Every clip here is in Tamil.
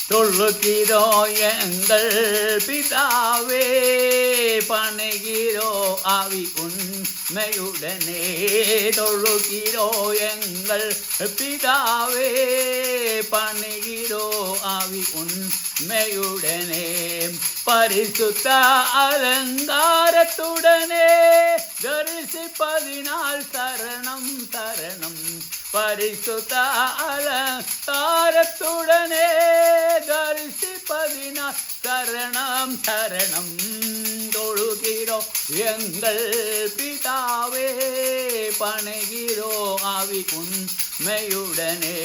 தொழுகிறோ எங்கள் பிதாவே, பணிகிறோ ஆவி உண்மையுடனே. தொழுகிறோ எங்கள் பிதாவே, பணிகிறோ ஆவி உண்மையுடனே. பரிசுத்த அலங்காரத்துடனே தரிசிப்பதினால் சரணம் சரணம். பரிசுத்த அலங்காரத்துடனே தரிசிப்பதினால் சரணம் சரணம். தொழுகிறோ எங்கள் பிதாவே, பணிகிறோ ஆவி உண்மையுடனே.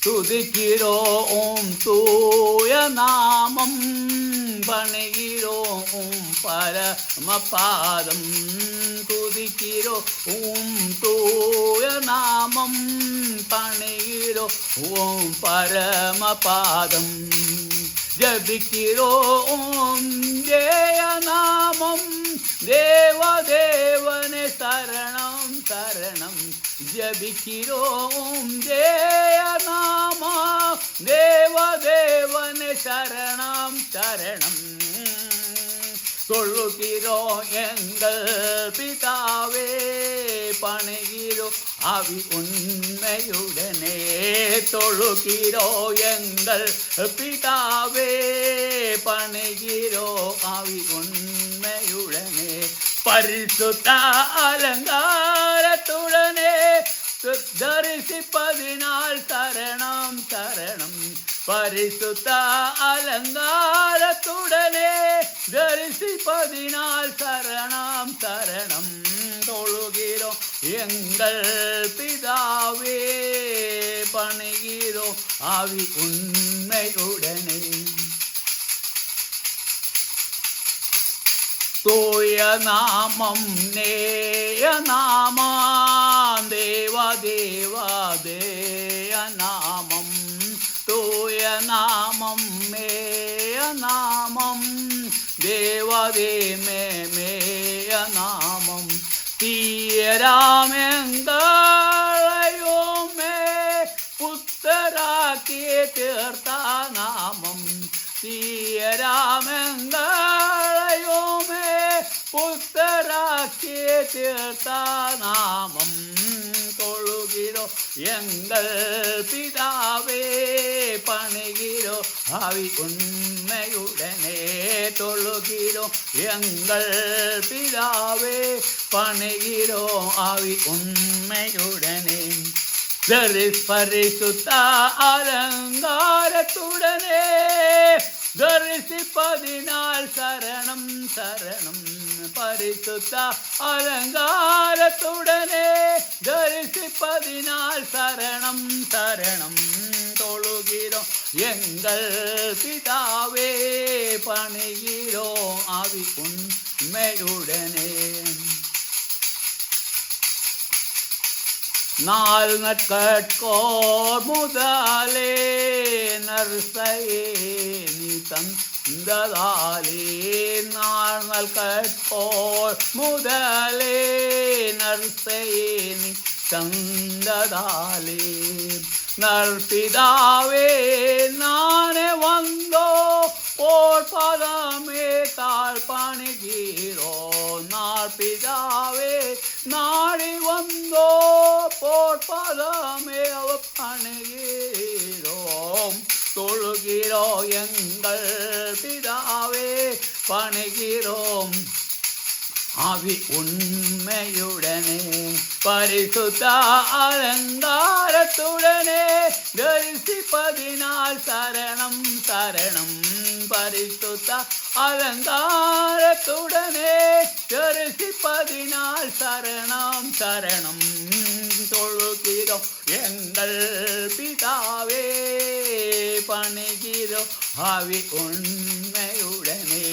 துதிக்கிறோம் தூய நாமம், பணிகிறோம் பரமபாதம். துதிக்கிறோம் தூய நாமம், பணிகிறோம் பரமபாதம். ஜபிக்கிறோம் ஜெய நாமம், தேவதேவனே சரணம் சரணம். ஜபிக்கிறோம் ஜெய நாமா, தேவதேவனே சரணம் சரணம். தொழுகிறோ எங்கள் பிதாவே, பணிகிறோ ஆவி உண்மையுடனே. தொழுகிறோ எங்கள் பிதாவே, பணிகிறோ ஆவி உண்மையுடனே. பரிசுத்த அலங்காரத்துடனே தரிசிப்பதினால் சரணம் சரணம். பரிசுத்த அலங்காரத்துடனே தரிசிப்பதினால் சரணம் சரணம். தொழுகிறோம் எங்கள் பிதாவே, பணிகிறோம் ஆவி உண்மையுடனே. தூய நாமம் நேய நாமா, தேவா தேவா தேய நாமம். தூய நாமம் மேய நாமம், தேவதே மேய நாமம். தீயராமெங்களையோமே புத்தராக்கி தீர்த்த நாமம். தீயராமெங்களையோமே புத்தராக்கி தீர்த்த நாமம். தொழுகிறோ எங்கள் பிதாவே, பணிகிறோ ஆவி உண்மையுடனே. தொழுகிறோ எங்கள் பிதாவே, பணிகிறோ ஆவி உண்மையுடனே. பரிசுத்த அலங்காரத்துடனே தரிசிப்பதினால் சரணம் சரணம். பரிசுத்த அலங்காரத்துடனே தரிசிப்பதினால் சரணம் சரணம். தொழுகிறோம் எங்கள் பிதாவே, பணிகிறோம் ஆவி உண்மையுடனே. நாள் நற்கட்கோர் முதலே நர்சையே நீ தந்ததாலே. நாள் நற்கட்கோர் முதலே நர்சையே நீ தந்ததாலே. நற்பிதாவே நானே வந்தோ போர் பதமே தாழ் பணிகிறோ. நாற்பிதாவே நாடி வந்தோ போர் பதமே அவ பணிகிறோம். தொழுகிறோ எங்கள் பிதாவே, பணிகிறோம் ஆவி உண்மையுடனே. பரிசுத்த அலங்காரத்துடனே தரிசிப்பதினால் சரணம் சரணம். பரிசுத்த அலங்காரத்துடனே தரிசிப்பதினால் சரணம் சரணம். தொழுகிறோம் எங்கள் பிதாவே, பணிகிறோம் ஆவி உண்மையுடனே.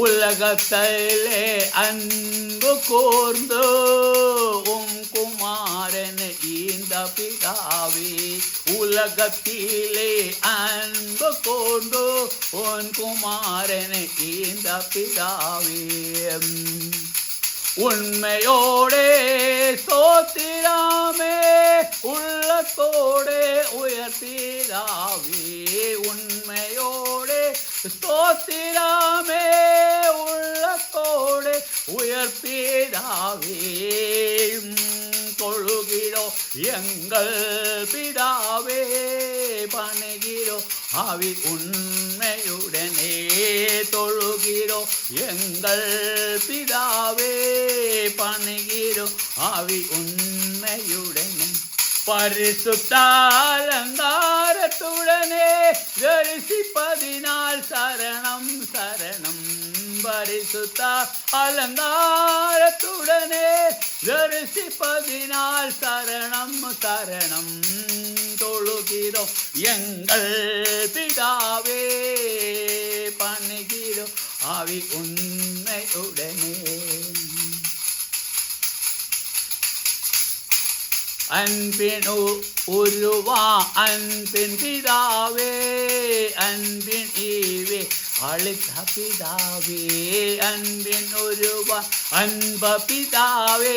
உலகத்திலே அன்பு கூர்ந்து குமாரன் இந்த பிதாவே. உலகத்திலே அன்பு கூர்ந்து உன் குமாரன் இந்த பிதாவே. உண்மையோடே ஸ்தோத்திரமே உள்ளத்தோடே உயர்த்திடாவே உண்மையோடே ஸ்தோத்திரமே உள்ளத்தோடே உயர்த்திடாவே தொழுகிறோ எங்கள் பிதாவே பணிகிறோ ஆவி உண்மையுடனே தொழுகிறோ எங்கள் பிதாவே பணிகிறோ ஆவி உண்மையுடனே பரிசுத்த அலங்காரத்துடனே தரிசிப்பதினால் சரணம் சரணம் பரிசுத்த அலங்காரத்துடனே தரிசிப்பதினால் சரணம் சரணம் தொழுகிறோம் எங்கள் பிதாவே பணிகிறோம் ஆவி உண்மையுடனே அன்பின் உருவா அன்பின் பிதாவே அன்பின் ஈவே அளித்த பிதாவே அன்பின் உருவா அன்ப பிதாவே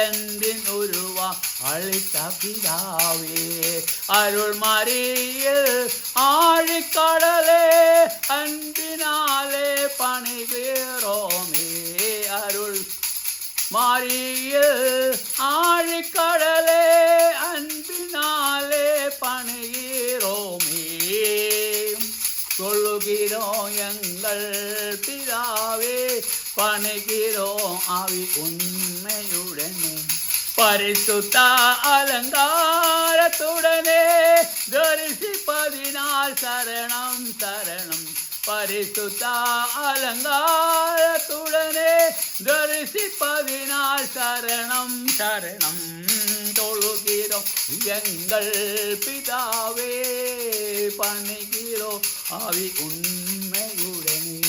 அன்பின் உருவா அளித்த பிதாவே அருள் மறியில் ஆழிக்கடலே அன்பினாலே பணிகிறோமே அருள் மாறியில் ஆழிக்கடலே அன்பினாலே பணிகிறோமே சொல்லுகிறோம் எங்கள் பிதாவே பணிகிறோம் ஆவி உண்மையுடனே பரிசுத்த அலங்காரத்துடனே தரிசிப்பதினால் சரணம் சரணம் பரிசுத்த அலங்காரத்துடனே தரிசிப்பதினால் சரணம் சரணம் தொழுகிறோம் எங்கள் பிதாவே பணிகிறோம் ஆவி உண்மையுடனே